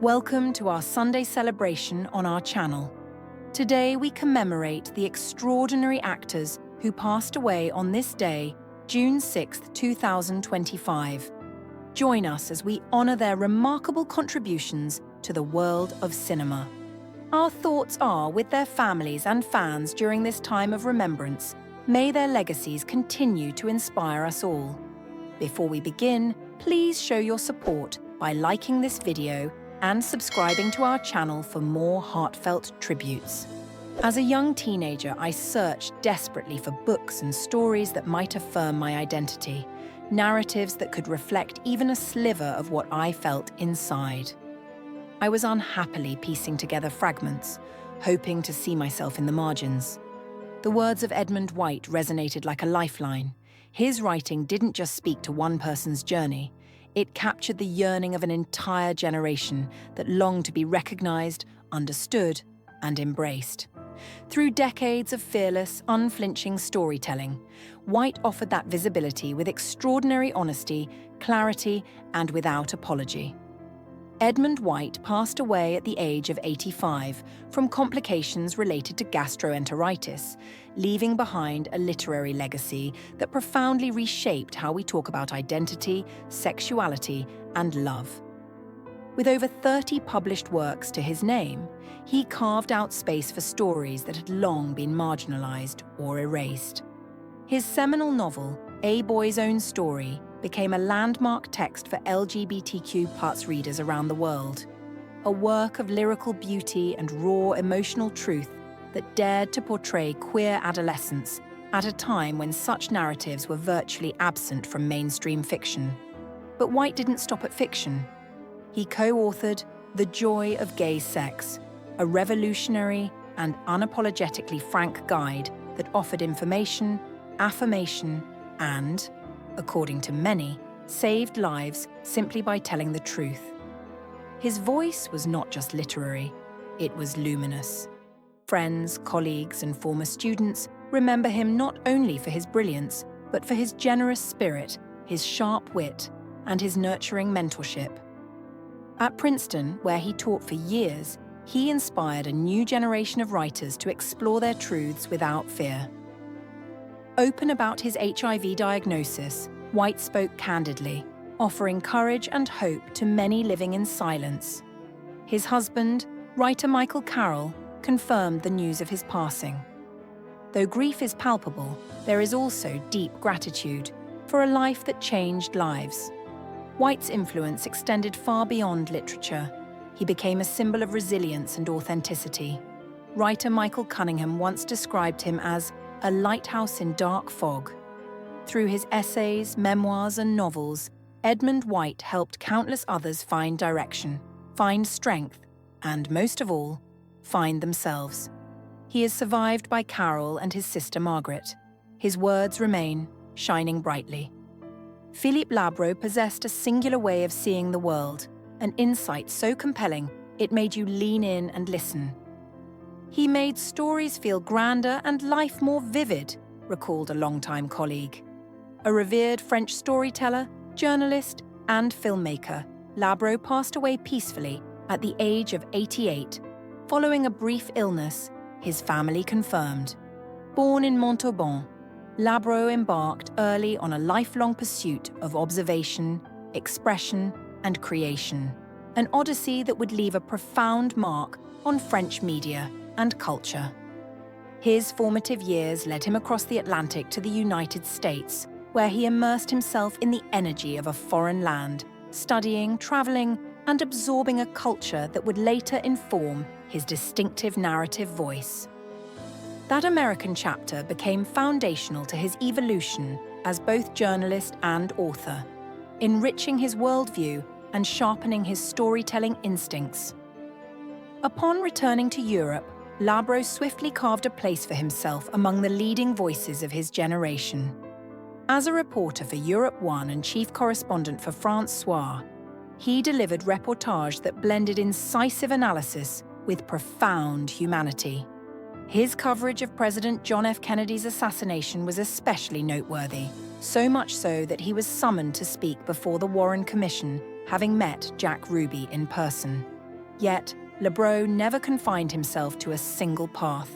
Welcome to our Sunday celebration on our channel. Today we commemorate the extraordinary actors who passed away on this day, June 6, 2025. Join us as we honor their remarkable contributions to the world of cinema. Our thoughts are with their families and fans during this time of remembrance. May their legacies continue to inspire us all. Before we begin, please show your support by liking this video and subscribing to our channel for more heartfelt tributes. As a young teenager, I searched desperately for books and stories that might affirm my identity, narratives that could reflect even a sliver of what I felt inside. I was unhappily piecing together fragments, hoping to see myself in the margins. The words of Edmund White resonated like a lifeline. His writing didn't just speak to one person's journey. It captured the yearning of an entire generation that longed to be recognized, understood, and embraced. Through decades of fearless, unflinching storytelling, White offered that visibility with extraordinary honesty, clarity, and without apology. Edmund White passed away at the age of 85 from complications related to gastroenteritis, leaving behind a literary legacy that profoundly reshaped how we talk about identity, sexuality, and love. With over 30 published works to his name, he carved out space for stories that had long been marginalized or erased. His seminal novel, A Boy's Own Story, became a landmark text for LGBTQ+ readers around the world, a work of lyrical beauty and raw emotional truth that dared to portray queer adolescence at a time when such narratives were virtually absent from mainstream fiction. But White didn't stop at fiction. He co-authored The Joy of Gay Sex, a revolutionary and unapologetically frank guide that offered information, affirmation, and, according to many, saved lives simply by telling the truth. His voice was not just literary, it was luminous. Friends, colleagues, and former students remember him not only for his brilliance, but for his generous spirit, his sharp wit, and his nurturing mentorship. At Princeton, where he taught for years, he inspired a new generation of writers to explore their truths without fear. Open about his HIV diagnosis, White spoke candidly, offering courage and hope to many living in silence. His husband, writer Michael Carroll, confirmed the news of his passing. Though grief is palpable, there is also deep gratitude for a life that changed lives. White's influence extended far beyond literature. He became a symbol of resilience and authenticity. Writer Michael Cunningham once described him as a lighthouse in dark fog. Through his essays, memoirs, and novels, Edmund White helped countless others find direction, find strength, and most of all, find themselves. He is survived by Carroll and his sister Margaret. His words remain, shining brightly. Philippe Labro possessed a singular way of seeing the world, an insight so compelling it made you lean in and listen. He made stories feel grander and life more vivid, recalled a longtime colleague. A revered French storyteller, journalist, and filmmaker, Labro passed away peacefully at the age of 88, following a brief illness, his family confirmed. Born in Montauban, Labro embarked early on a lifelong pursuit of observation, expression, and creation, an odyssey that would leave a profound mark on French media and culture. His formative years led him across the Atlantic to the United States, where he immersed himself in the energy of a foreign land, studying, traveling, and absorbing a culture that would later inform his distinctive narrative voice. That American chapter became foundational to his evolution as both journalist and author, enriching his worldview and sharpening his storytelling instincts. Upon returning to Europe, Labro swiftly carved a place for himself among the leading voices of his generation. As a reporter for Europe 1 and chief correspondent for France Soir, he delivered reportage that blended incisive analysis with profound humanity. His coverage of President John F. Kennedy's assassination was especially noteworthy, so much so that he was summoned to speak before the Warren Commission, having met Jack Ruby in person. Yet, Labro never confined himself to a single path.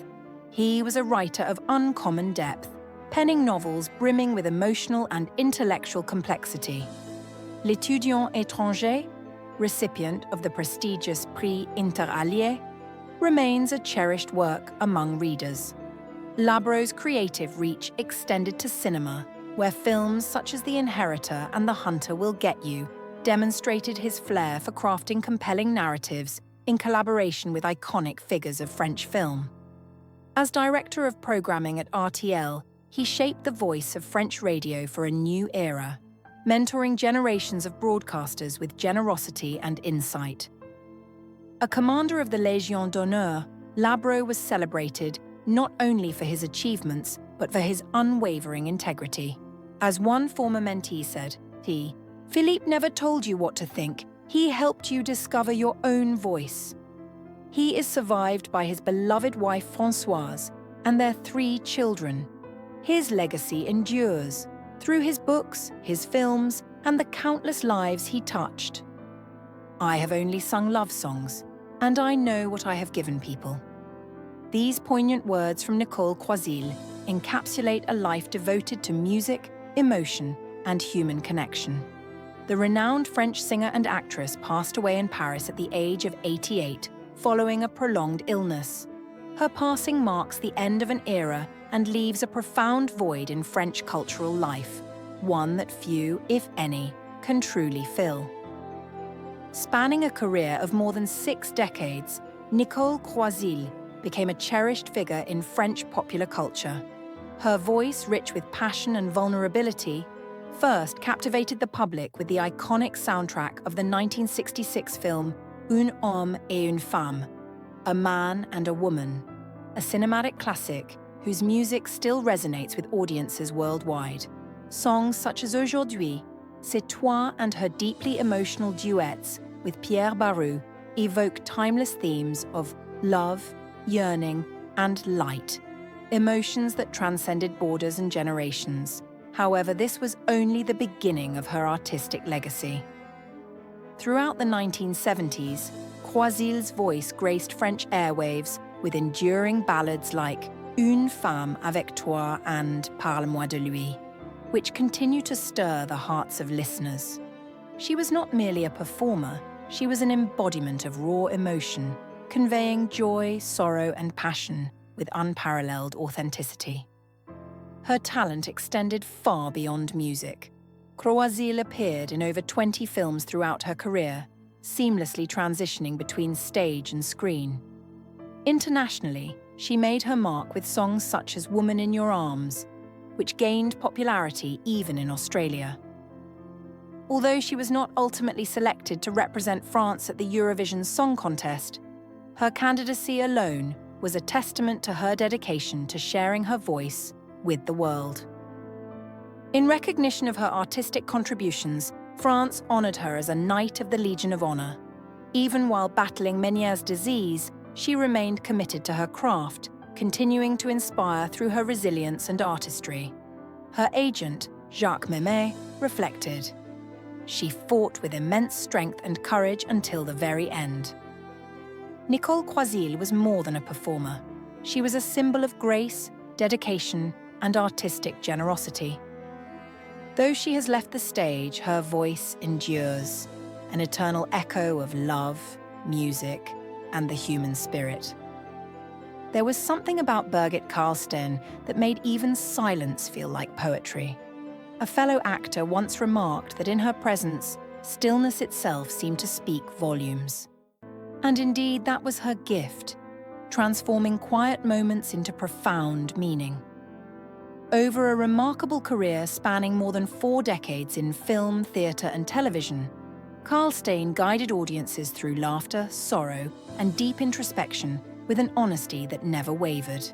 He was a writer of uncommon depth, penning novels brimming with emotional and intellectual complexity. L'étudiant étranger, recipient of the prestigious Prix Inter Alliés, remains a cherished work among readers. Labro's creative reach extended to cinema, where films such as The Inheritor and The Hunter Will Get You demonstrated his flair for crafting compelling narratives in collaboration with iconic figures of French film. As director of programming at RTL, he shaped the voice of French radio for a new era, mentoring generations of broadcasters with generosity and insight. A commander of the Légion d'honneur, Labro was celebrated not only for his achievements, but for his unwavering integrity. As one former mentee said, Philippe never told you what to think. He helped you discover your own voice. He is survived by his beloved wife Françoise and their 3 children. His legacy endures through his books, his films, and the countless lives he touched. I have only sung love songs, and I know what I have given people. These poignant words from Nicole Croisille encapsulate a life devoted to music, emotion, and human connection. The renowned French singer and actress passed away in Paris at the age of 88, following a prolonged illness. Her passing marks the end of an era and leaves a profound void in French cultural life, one that few, if any, can truly fill. Spanning a career of more than 6 decades, Nicole Croisille became a cherished figure in French popular culture. Her voice, rich with passion and vulnerability, first captivated the public with the iconic soundtrack of the 1966 film Un homme et une femme, A Man and a Woman, a cinematic classic whose music still resonates with audiences worldwide. Songs such as Aujourd'hui, C'est Toi, and her deeply emotional duets with Pierre Barou evoke timeless themes of love, yearning, and light, emotions that transcended borders and generations. However, this was only the beginning of her artistic legacy. Throughout the 1970s, Croisille's voice graced French airwaves with enduring ballads like Une femme avec toi and Parle-moi de lui, which continue to stir the hearts of listeners. She was not merely a performer, she was an embodiment of raw emotion, conveying joy, sorrow, and passion with unparalleled authenticity. Her talent extended far beyond music. Croisille appeared in over 20 films throughout her career, seamlessly transitioning between stage and screen. Internationally, she made her mark with songs such as Woman in Your Arms, which gained popularity even in Australia. Although she was not ultimately selected to represent France at the Eurovision Song Contest, her candidacy alone was a testament to her dedication to sharing her voice with the world. In recognition of her artistic contributions, France honoured her as a Knight of the Legion of Honour. Even while battling Meniere's disease, she remained committed to her craft, continuing to inspire through her resilience and artistry. Her agent, Jacques Mémé, reflected, "She fought with immense strength and courage until the very end." Nicole Croisille was more than a performer. She was a symbol of grace, dedication, and artistic generosity. Though she has left the stage, her voice endures, an eternal echo of love, music, and the human spirit. There was something about Birgit Carlstén that made even silence feel like poetry. A fellow actor once remarked that in her presence, stillness itself seemed to speak volumes. And indeed, that was her gift, transforming quiet moments into profound meaning. Over a remarkable career spanning more than 4 decades in film, theatre, and television, Carlstén guided audiences through laughter, sorrow, and deep introspection with an honesty that never wavered.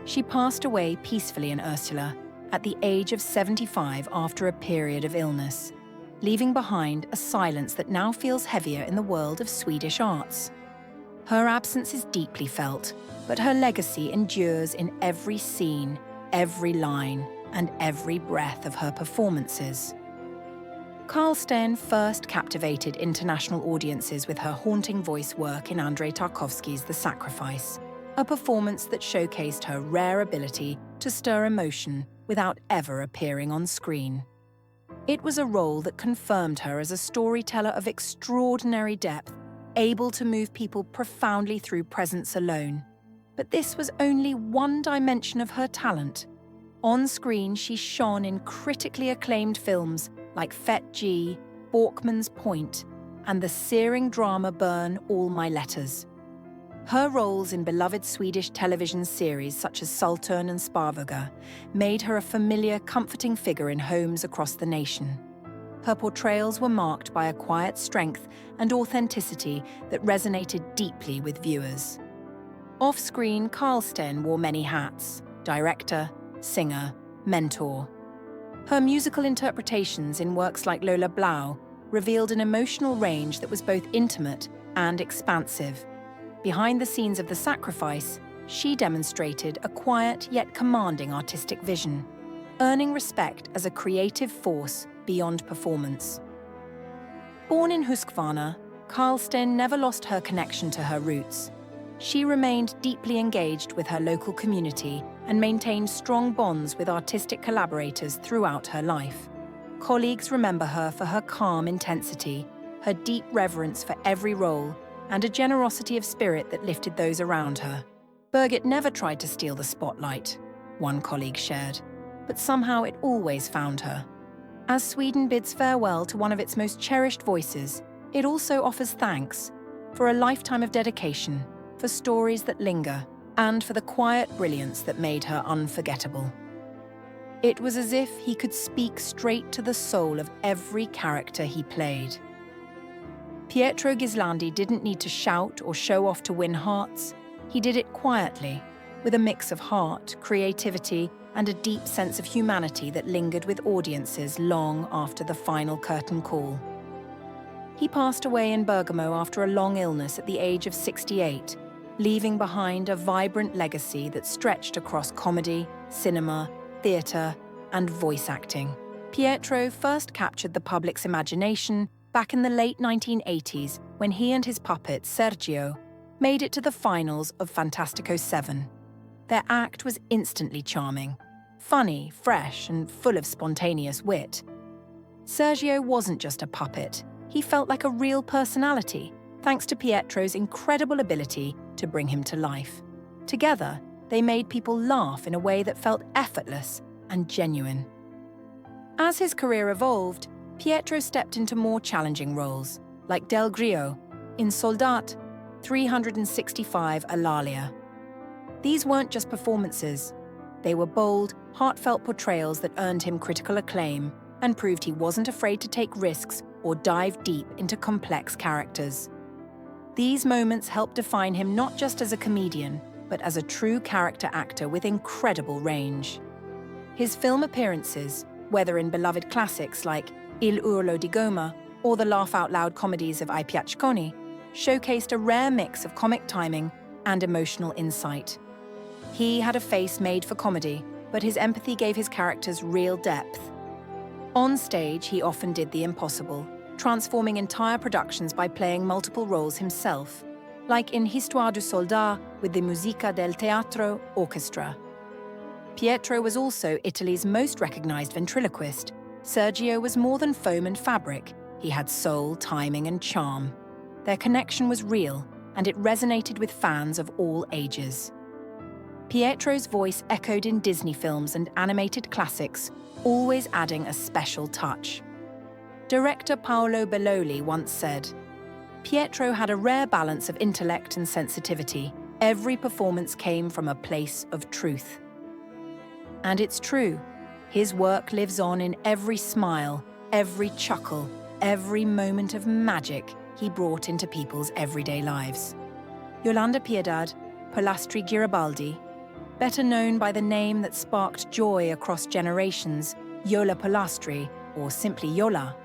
She passed away peacefully in Ursula at the age of 75 after a period of illness, leaving behind a silence that now feels heavier in the world of Swedish arts. Her absence is deeply felt, but her legacy endures in every scene, every line, and every breath of her performances. Carlstén first captivated international audiences with her haunting voice work in Andrei Tarkovsky's The Sacrifice, a performance that showcased her rare ability to stir emotion without ever appearing on screen. It was a role that confirmed her as a storyteller of extraordinary depth, able to move people profoundly through presence alone. But this was only one dimension of her talent. On screen, she shone in critically acclaimed films like Fett G, Borkman's Point, and the searing drama Burn All My Letters. Her roles in beloved Swedish television series such as Sultan and Sparvuga made her a familiar, comforting figure in homes across the nation. Her portrayals were marked by a quiet strength and authenticity that resonated deeply with viewers. Off-screen, Carlstén wore many hats: director, singer, mentor. Her musical interpretations in works like Yola Polastri revealed an emotional range that was both intimate and expansive. Behind the scenes of The Sacrifice, she demonstrated a quiet yet commanding artistic vision, earning respect as a creative force beyond performance. Born in Huskvarna, Carlstén never lost her connection to her roots. She remained deeply engaged with her local community and maintained strong bonds with artistic collaborators throughout her life. Colleagues remember her for her calm intensity, her deep reverence for every role, and a generosity of spirit that lifted those around her. Birgit never tried to steal the spotlight, one colleague shared, but somehow it always found her. As Sweden bids farewell to one of its most cherished voices, it also offers thanks for a lifetime of dedication, for stories that linger, and for the quiet brilliance that made her unforgettable. It was as if he could speak straight to the soul of every character he played. Pietro Ghislandi didn't need to shout or show off to win hearts. He did it quietly, with a mix of heart, creativity, and a deep sense of humanity that lingered with audiences long after the final curtain call. He passed away in Bergamo after a long illness at the age of 68, leaving behind a vibrant legacy that stretched across comedy, cinema, theatre, and voice acting. Pietro first captured the public's imagination back in the late 1980s when he and his puppet, Sergio, made it to the finals of Fantastico 7. Their act was instantly charming, funny, fresh, and full of spontaneous wit. Sergio wasn't just a puppet. He felt like a real personality, thanks to Pietro's incredible ability to bring him to life. Together, they made people laugh in a way that felt effortless and genuine. As his career evolved, Pietro stepped into more challenging roles, like Del Grio in Soldat, 365 Alalia. These weren't just performances. They were bold, heartfelt portrayals that earned him critical acclaim and proved he wasn't afraid to take risks or dive deep into complex characters. These moments helped define him not just as a comedian, but as a true character actor with incredible range. His film appearances, whether in beloved classics like Il Urlo di Goma or the laugh-out-loud comedies of I Piacconi, showcased a rare mix of comic timing and emotional insight. He had a face made for comedy, but his empathy gave his characters real depth. On stage, he often did the impossible, transforming entire productions by playing multiple roles himself, like in Histoire du Soldat with the Musica del Teatro Orchestra. Pietro was also Italy's most recognized ventriloquist. Sergio was more than foam and fabric. He had soul, timing, and charm. Their connection was real, and it resonated with fans of all ages. Pietro's voice echoed in Disney films and animated classics, always adding a special touch. Director Paolo Belloli once said, "Pietro had a rare balance of intellect and sensitivity. Every performance came from a place of truth." And it's true. His work lives on in every smile, every chuckle, every moment of magic he brought into people's everyday lives. Yolanda Piedad, Polastri Garibaldi, better known by the name that sparked joy across generations, Yola Polastri, or simply Yola,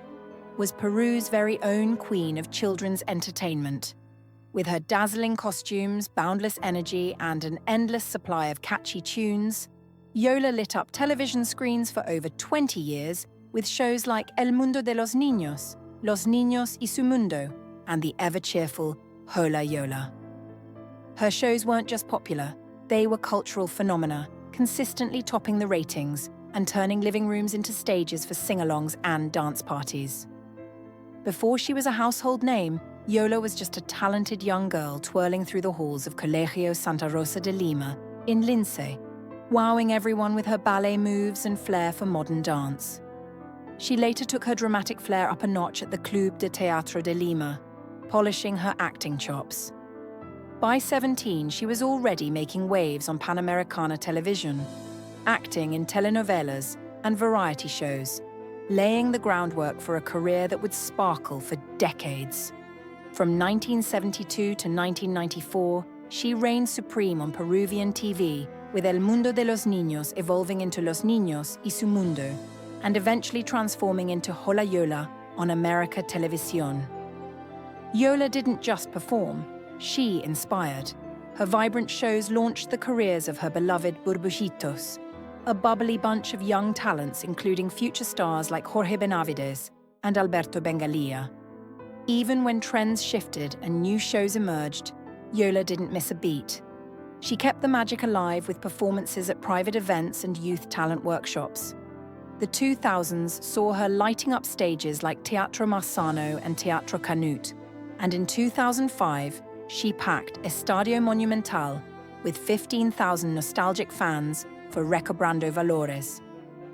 was Peru's very own queen of children's entertainment. With her dazzling costumes, boundless energy, and an endless supply of catchy tunes, Yola lit up television screens for over 20 years with shows like El Mundo de los Niños y su Mundo, and the ever-cheerful Hola Yola. Her shows weren't just popular, they were cultural phenomena, consistently topping the ratings and turning living rooms into stages for sing-alongs and dance parties. Before she was a household name, Yola was just a talented young girl twirling through the halls of Colegio Santa Rosa de Lima in Lince, wowing everyone with her ballet moves and flair for modern dance. She later took her dramatic flair up a notch at the Club de Teatro de Lima, polishing her acting chops. By 17, she was already making waves on Panamericana television, acting in telenovelas and variety shows, laying the groundwork for a career that would sparkle for decades. From 1972 to 1994, she reigned supreme on Peruvian TV, with El Mundo de los Niños evolving into Los Niños y su Mundo, and eventually transforming into Hola Yola on America Televisión. Yola didn't just perform, she inspired. Her vibrant shows launched the careers of her beloved Burbujitos, a bubbly bunch of young talents including future stars like Jorge Benavides and Alberto Bengalia. Even when trends shifted and new shows emerged, Yola didn't miss a beat. She kept the magic alive with performances at private events and youth talent workshops. The 2000s saw her lighting up stages like Teatro Marsano and Teatro Canut, and in 2005, she packed Estadio Monumental with 15,000 nostalgic fans for Recobrando Valores.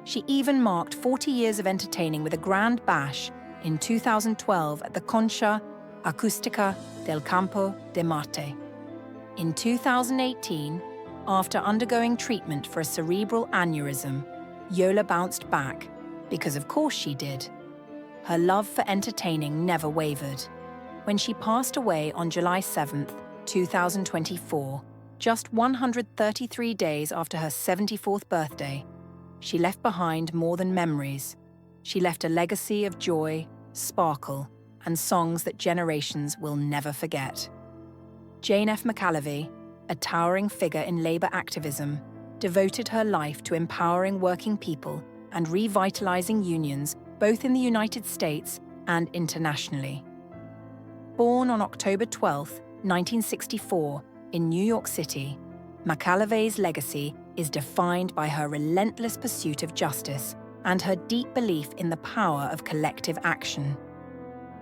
She even marked 40 years of entertaining with a grand bash in 2012 at the Concha Acústica del Campo de Marte. In 2018, after undergoing treatment for a cerebral aneurysm, Yola bounced back, because of course she did. Her love for entertaining never wavered. When she passed away on July 7, 2024, just 133 days after her 74th birthday, she left behind more than memories. She left a legacy of joy, sparkle, and songs that generations will never forget. Jane F. McAlevey, a towering figure in labor activism, devoted her life to empowering working people and revitalizing unions both in the United States and internationally. Born on October 12, 1964, in New York City, McAlevey's legacy is defined by her relentless pursuit of justice and her deep belief in the power of collective action.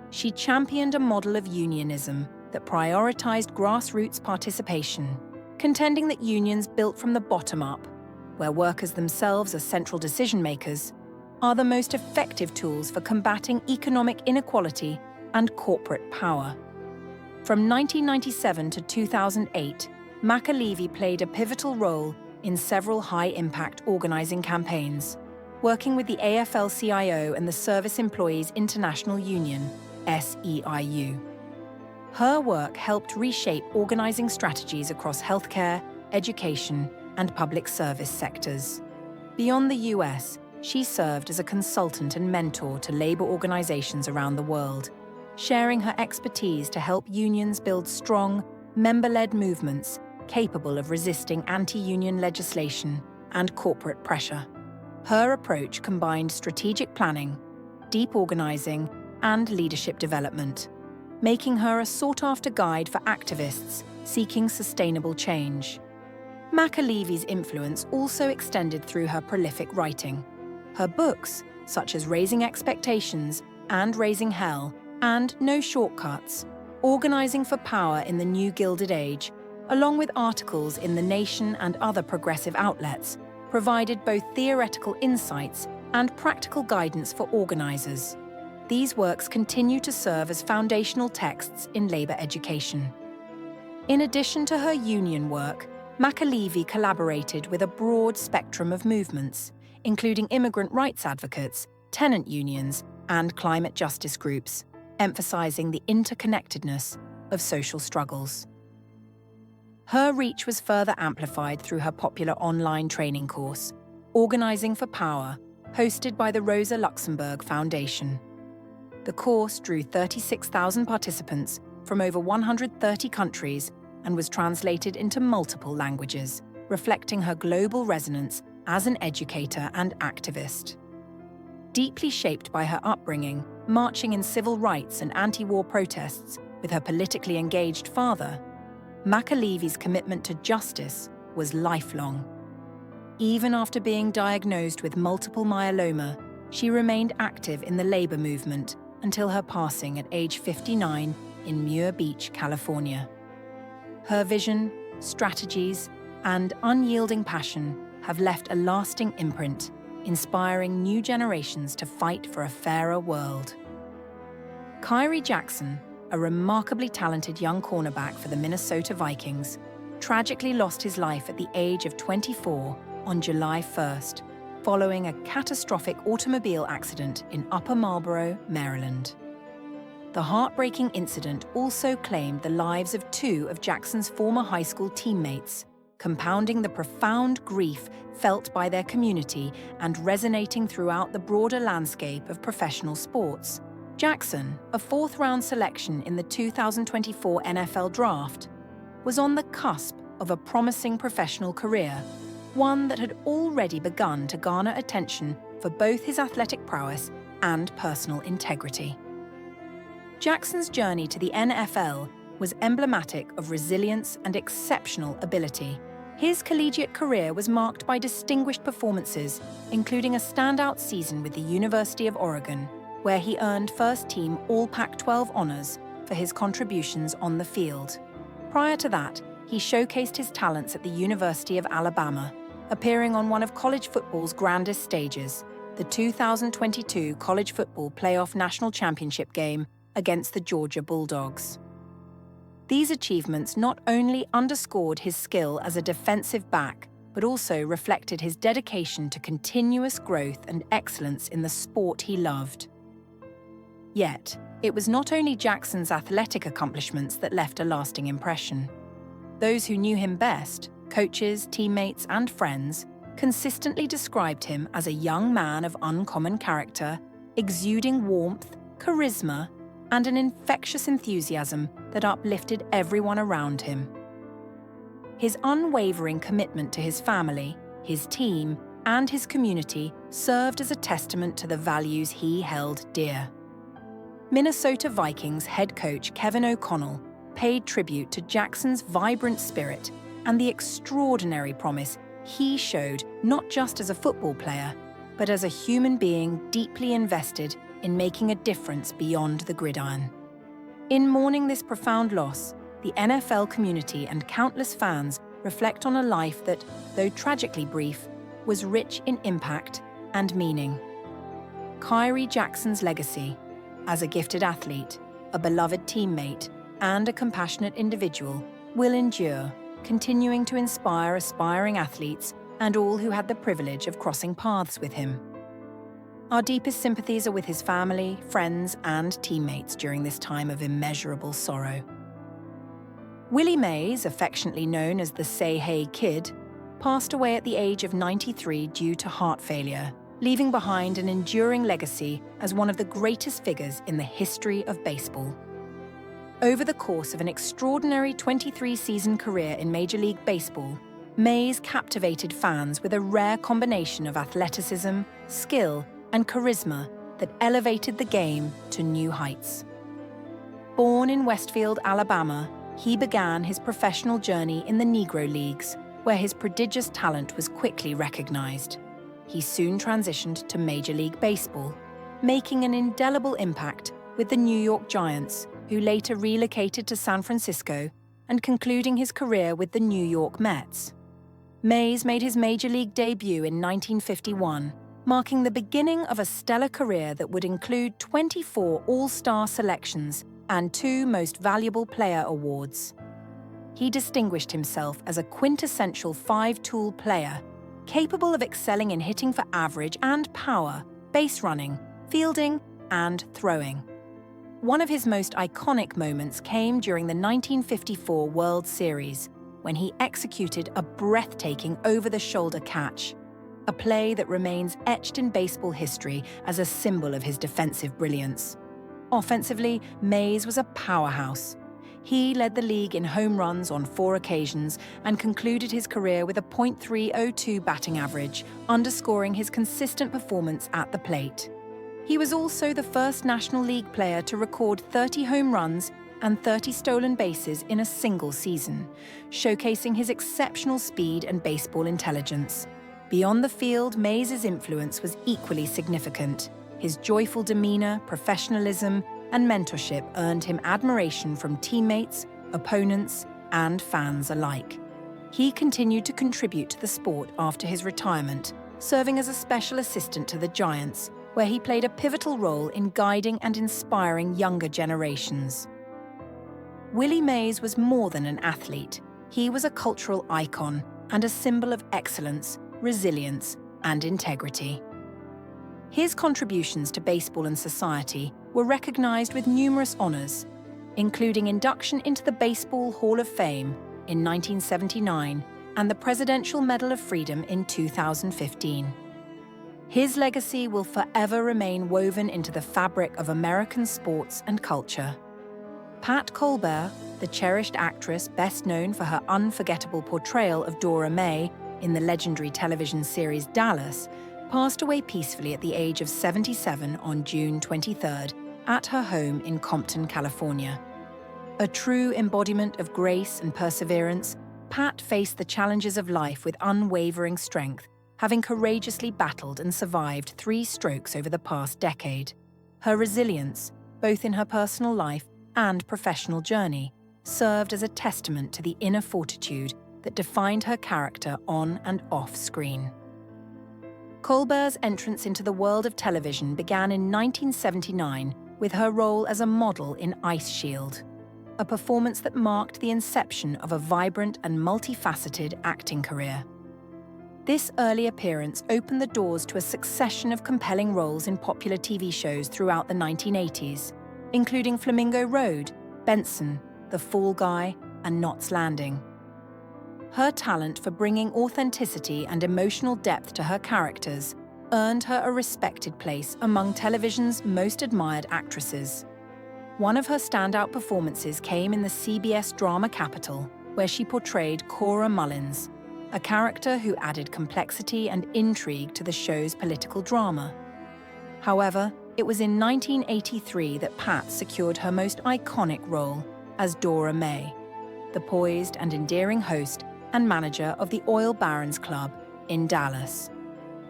She championed a model of unionism that prioritized grassroots participation, contending that unions built from the bottom up, where workers themselves are central decision-makers, are the most effective tools for combating economic inequality and corporate power. From 1997 to 2008, McAlevey played a pivotal role in several high-impact organizing campaigns, working with the AFL-CIO and the Service Employees International Union, SEIU. Her work helped reshape organizing strategies across healthcare, education, and public service sectors. Beyond the US, she served as a consultant and mentor to labor organizations around the world, sharing her expertise to help unions build strong, member-led movements capable of resisting anti-union legislation and corporate pressure. Her approach combined strategic planning, deep organizing, and leadership development, making her a sought-after guide for activists seeking sustainable change. McAlevey's influence also extended through her prolific writing. Her books, such as Raising Expectations and Raising Hell, and No Shortcuts, Organizing for Power in the New Gilded Age, along with articles in The Nation and other progressive outlets, provided both theoretical insights and practical guidance for organizers. These works continue to serve as foundational texts in labor education. In addition to her union work, McAlevey collaborated with a broad spectrum of movements, including immigrant rights advocates, tenant unions, and climate justice groups, emphasizing the interconnectedness of social struggles. Her reach was further amplified through her popular online training course, Organizing for Power, hosted by the Rosa Luxemburg Foundation. The course drew 36,000 participants from over 130 countries and was translated into multiple languages, reflecting her global resonance as an educator and activist. Deeply shaped by her upbringing, marching in civil rights and anti-war protests with her politically engaged father, McAlevey's commitment to justice was lifelong. Even after being diagnosed with multiple myeloma, she remained active in the labor movement until her passing at age 59 in Muir Beach, California. Her vision, strategies, and unyielding passion have left a lasting imprint, inspiring new generations to fight for a fairer world. Khyree Jackson, a remarkably talented young cornerback for the Minnesota Vikings, tragically lost his life at the age of 24 on July 1st, following a catastrophic automobile accident in Upper Marlboro, Maryland. The heartbreaking incident also claimed the lives of two of Jackson's former high school teammates, compounding the profound grief felt by their community and resonating throughout the broader landscape of professional sports. Jackson, a fourth-round selection in the 2024 NFL Draft, was on the cusp of a promising professional career, one that had already begun to garner attention for both his athletic prowess and personal integrity. Jackson's journey to the NFL was emblematic of resilience and exceptional ability. His collegiate career was marked by distinguished performances, including a standout season with the University of Oregon, where he earned first-team All-Pac-12 honors for his contributions on the field. Prior to that, he showcased his talents at the University of Alabama, appearing on one of college football's grandest stages, the 2022 College Football Playoff National Championship game against the Georgia Bulldogs. These achievements not only underscored his skill as a defensive back, but also reflected his dedication to continuous growth and excellence in the sport he loved. Yet, it was not only Jackson's athletic accomplishments that left a lasting impression. Those who knew him best, coaches, teammates, and friends, consistently described him as a young man of uncommon character, exuding warmth, charisma, and an infectious enthusiasm that uplifted everyone around him. His unwavering commitment to his family, his team, and his community served as a testament to the values he held dear. Minnesota Vikings head coach Kevin O'Connell paid tribute to Jackson's vibrant spirit and the extraordinary promise he showed not just as a football player, but as a human being deeply invested in making a difference beyond the gridiron. In mourning this profound loss, the NFL community and countless fans reflect on a life that, though tragically brief, was rich in impact and meaning. Khyree Jackson's legacy, as a gifted athlete, a beloved teammate, and a compassionate individual, will endure, continuing to inspire aspiring athletes and all who had the privilege of crossing paths with him. Our deepest sympathies are with his family, friends, and teammates during this time of immeasurable sorrow. Willie Mays, affectionately known as the Say Hey Kid, passed away at the age of 93 due to heart failure, leaving behind an enduring legacy as one of the greatest figures in the history of baseball. Over the course of an extraordinary 23-season career in Major League Baseball, Mays captivated fans with a rare combination of athleticism, skill, and charisma that elevated the game to new heights. Born in Westfield, Alabama, he began his professional journey in the Negro Leagues, where his prodigious talent was quickly recognized. He soon transitioned to Major League Baseball, making an indelible impact with the New York Giants, who later relocated to San Francisco, and concluding his career with the New York Mets. Mays made his Major League debut in 1951, marking the beginning of a stellar career that would include 24 All-Star selections and 2 Most Valuable Player awards. He distinguished himself as a quintessential 5-tool player, capable of excelling in hitting for average and power, base running, fielding, and throwing. One of his most iconic moments came during the 1954 World Series, when he executed a breathtaking over-the-shoulder catch, a play that remains etched in baseball history as a symbol of his defensive brilliance. Offensively, Mays was a powerhouse. He led the league in home runs on 4 occasions and concluded his career with a .302 batting average, underscoring his consistent performance at the plate. He was also the first National League player to record 30 home runs and 30 stolen bases in a single season, showcasing his exceptional speed and baseball intelligence. Beyond the field, Mays' influence was equally significant. His joyful demeanor, professionalism, and mentorship earned him admiration from teammates, opponents, and fans alike. He continued to contribute to the sport after his retirement, serving as a special assistant to the Giants, where he played a pivotal role in guiding and inspiring younger generations. Willie Mays was more than an athlete. He was a cultural icon and a symbol of excellence, resilience, and integrity. His contributions to baseball and society were recognized with numerous honors, including induction into the Baseball Hall of Fame in 1979 and the Presidential Medal of Freedom in 2015. His legacy will forever remain woven into the fabric of American sports and culture. Pat Colbert, the cherished actress best known for her unforgettable portrayal of Dora May in the legendary television series Dallas, passed away peacefully at the age of 77 on June 23rd at her home in Compton, California. A true embodiment of grace and perseverance, Pat faced the challenges of life with unwavering strength, having courageously battled and survived 3 strokes over the past decade. Her resilience, both in her personal life and professional journey, served as a testament to the inner fortitude that defined her character on and off screen. Colbert's entrance into the world of television began in 1979 with her role as a model in Ice Shield, a performance that marked the inception of a vibrant and multifaceted acting career. This early appearance opened the doors to a succession of compelling roles in popular TV shows throughout the 1980s, including Flamingo Road, Benson, The Fall Guy, and Knots Landing. Her talent for bringing authenticity and emotional depth to her characters earned her a respected place among television's most admired actresses. One of her standout performances came in the CBS drama Capital, where she portrayed Cora Mullins, a character who added complexity and intrigue to the show's political drama. However, it was in 1983 that Pat secured her most iconic role as Dora May, the poised and endearing host and manager of the Oil Barons Club in Dallas.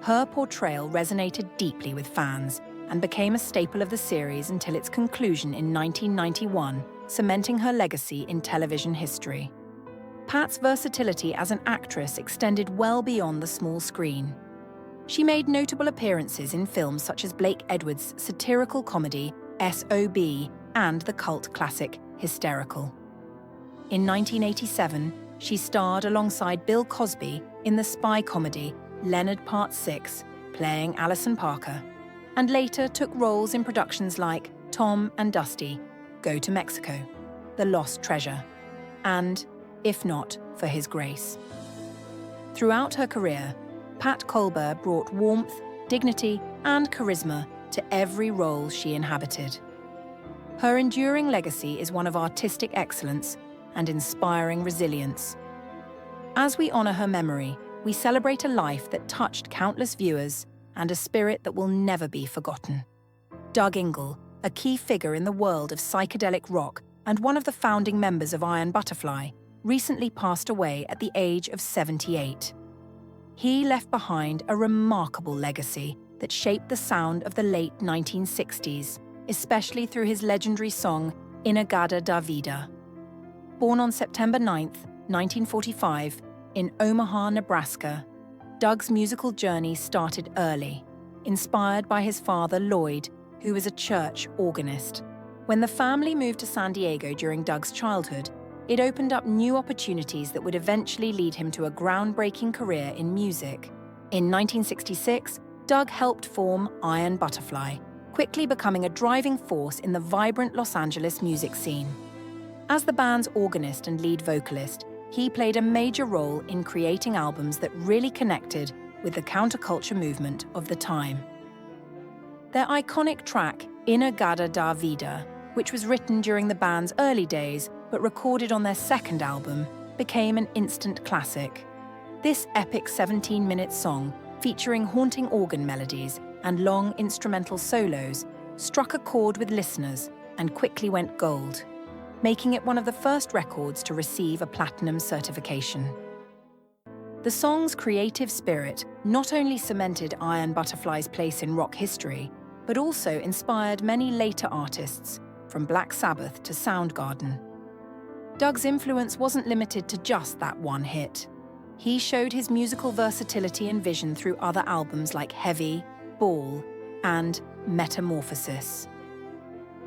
Her portrayal resonated deeply with fans and became a staple of the series until its conclusion in 1991, cementing her legacy in television history. Pat's versatility as an actress extended well beyond the small screen. She made notable appearances in films such as Blake Edwards' satirical comedy S.O.B. and the cult classic Hysterical. In 1987, she starred alongside Bill Cosby in the spy comedy Leonard Part 6, playing Alison Parker, and later took roles in productions like Tom and Dusty, Go to Mexico, The Lost Treasure, and If Not for His Grace. Throughout her career, Pat Colbert brought warmth, dignity, and charisma to every role she inhabited. Her enduring legacy is one of artistic excellence and inspiring resilience. As we honor her memory, we celebrate a life that touched countless viewers and a spirit that will never be forgotten. Doug Ingle, a key figure in the world of psychedelic rock and one of the founding members of Iron Butterfly, recently passed away at the age of 78. He left behind a remarkable legacy that shaped the sound of the late 1960s, especially through his legendary song In-A-Gadda Da Vida. Born on September 9, 1945, in Omaha, Nebraska, Doug's musical journey started early, inspired by his father, Lloyd, who was a church organist. When the family moved to San Diego during Doug's childhood, it opened up new opportunities that would eventually lead him to a groundbreaking career in music. In 1966, Doug helped form Iron Butterfly, quickly becoming a driving force in the vibrant Los Angeles music scene. As the band's organist and lead vocalist, he played a major role in creating albums that really connected with the counterculture movement of the time. Their iconic track, In-A-Gadda Da Vida, which was written during the band's early days but recorded on their second album, became an instant classic. This epic 17-minute song, featuring haunting organ melodies, and long instrumental solos struck a chord with listeners and quickly went gold, making it one of the first records to receive a platinum certification. The song's creative spirit not only cemented Iron Butterfly's place in rock history, but also inspired many later artists, from Black Sabbath to Soundgarden. Doug's influence wasn't limited to just that one hit. He showed his musical versatility and vision through other albums like Heavy, Ball, and Metamorphosis.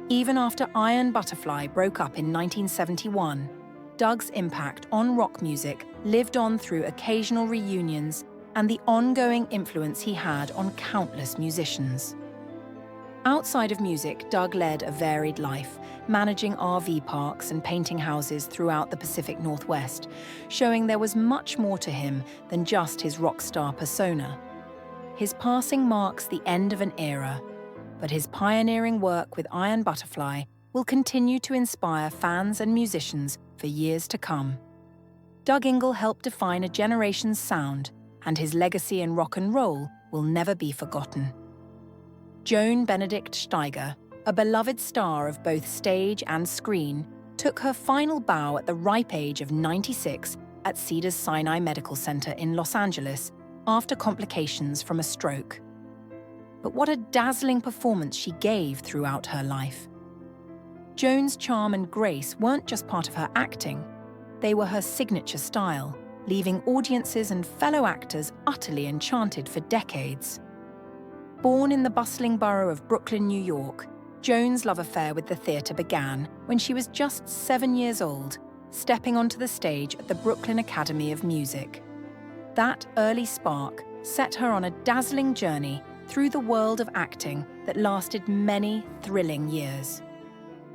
Even after Iron Butterfly broke up in 1971, Doug's impact on rock music lived on through occasional reunions and the ongoing influence he had on countless musicians. Outside of music, Doug led a varied life, managing RV parks and painting houses throughout the Pacific Northwest, showing there was much more to him than just his rock star persona. His passing marks the end of an era, but his pioneering work with Iron Butterfly will continue to inspire fans and musicians for years to come. Doug Ingle helped define a generation's sound, and his legacy in rock and roll will never be forgotten. Joan Benedict Steiger, a beloved star of both stage and screen, took her final bow at the ripe age of 96 at Cedars-Sinai Medical Center in Los Angeles after complications from a stroke. But what a dazzling performance she gave throughout her life. Joan's charm and grace weren't just part of her acting, they were her signature style, leaving audiences and fellow actors utterly enchanted for decades. Born in the bustling borough of Brooklyn, New York, Joan's love affair with the theatre began when she was just 7 years old, stepping onto the stage at the Brooklyn Academy of Music. That early spark set her on a dazzling journey through the world of acting that lasted many thrilling years.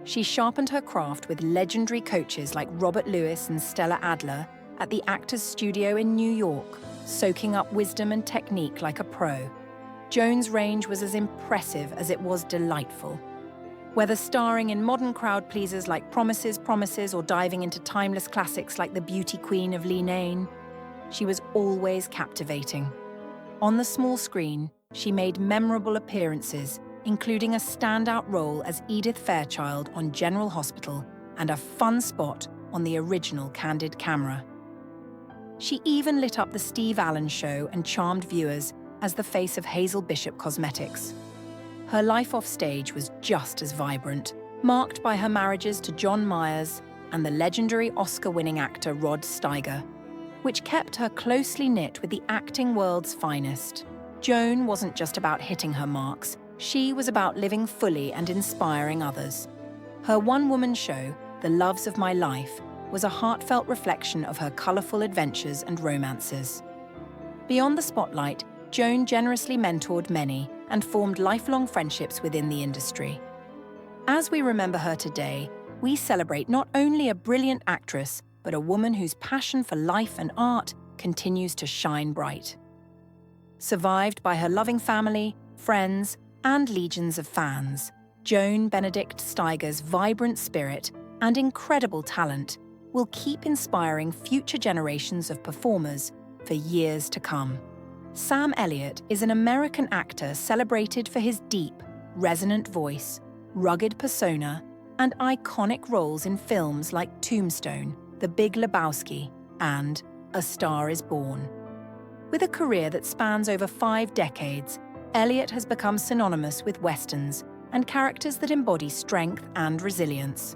She sharpened her craft with legendary coaches like Robert Lewis and Stella Adler at the Actors Studio in New York, soaking up wisdom and technique like a pro. Joan's range was as impressive as it was delightful. Whether starring in modern crowd pleasers like Promises, Promises, or diving into timeless classics like The Beauty Queen of Lee Nane, she was always captivating. On the small screen, she made memorable appearances, including a standout role as Edith Fairchild on General Hospital and a fun spot on the original Candid camera. She even lit up the Steve Allen Show and charmed viewers as the face of Hazel Bishop Cosmetics. Her life off stage was just as vibrant, marked by her marriages to John Myers and the legendary Oscar-winning actor Rod Steiger, which kept her closely knit with the acting world's finest. Joan wasn't just about hitting her marks, she was about living fully and inspiring others. Her one-woman show, The Loves of My Life, was a heartfelt reflection of her colourful adventures and romances. Beyond the spotlight, Joan generously mentored many and formed lifelong friendships within the industry. As we remember her today, we celebrate not only a brilliant actress, but a woman whose passion for life and art continues to shine bright. Survived by her loving family, friends, and legions of fans, Joan Benedict Steiger's vibrant spirit and incredible talent will keep inspiring future generations of performers for years to come. Sam Elliott is an American actor celebrated for his deep, resonant voice, rugged persona, and iconic roles in films like Tombstone, The Big Lebowski, and A Star is Born. With a career that spans over 5 decades, Elliott has become synonymous with westerns and characters that embody strength and resilience.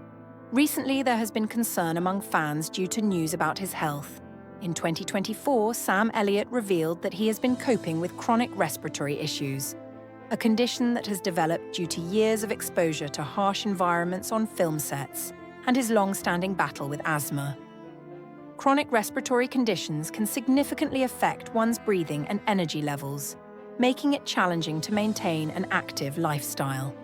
Recently, there has been concern among fans due to news about his health. In 2024, Sam Elliott revealed that he has been coping with chronic respiratory issues, a condition that has developed due to years of exposure to harsh environments on film sets and his long-standing battle with asthma. Chronic respiratory conditions can significantly affect one's breathing and energy levels, making it challenging to maintain an active lifestyle.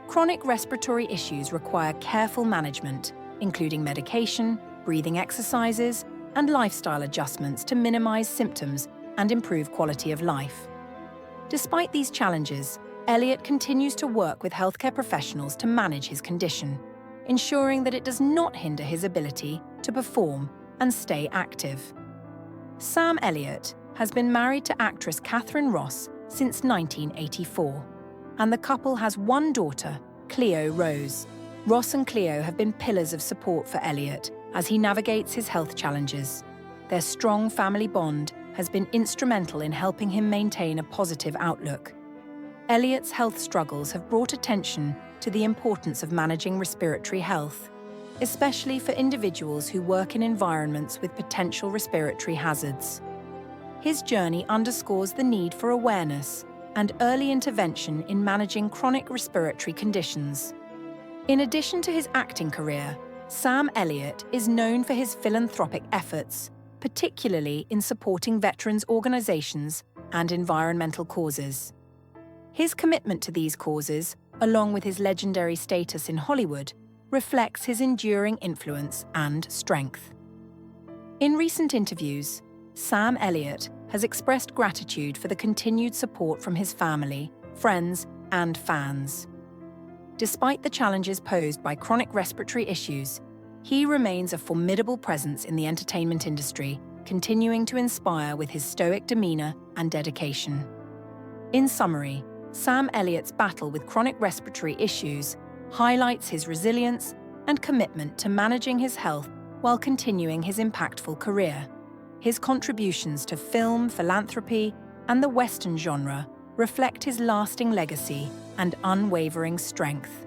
Chronic respiratory issues require careful management, including medication, breathing exercises, and lifestyle adjustments to minimize symptoms and improve quality of life. Despite these challenges, Elliott continues to work with healthcare professionals to manage his condition, ensuring that it does not hinder his ability to perform and stay active. Sam Elliott has been married to actress Catherine Ross since 1984, and the couple has one daughter, Cleo Rose. Ross and Cleo have been pillars of support for Elliott as he navigates his health challenges. Their strong family bond has been instrumental in helping him maintain a positive outlook. Elliott's health struggles have brought attention to the importance of managing respiratory health, especially for individuals who work in environments with potential respiratory hazards. His journey underscores the need for awareness and early intervention in managing chronic respiratory conditions. In addition to his acting career, Sam Elliott is known for his philanthropic efforts, particularly in supporting veterans' organizations and environmental causes. His commitment to these causes, along with his legendary status in Hollywood, reflects his enduring influence and strength. In recent interviews, Sam Elliott has expressed gratitude for the continued support from his family, friends, and fans. Despite the challenges posed by chronic respiratory issues, he remains a formidable presence in the entertainment industry, continuing to inspire with his stoic demeanor and dedication. In summary, Sam Elliott's battle with chronic respiratory issues highlights his resilience and commitment to managing his health while continuing his impactful career. His contributions to film, philanthropy, and the Western genre reflect his lasting legacy and unwavering strength.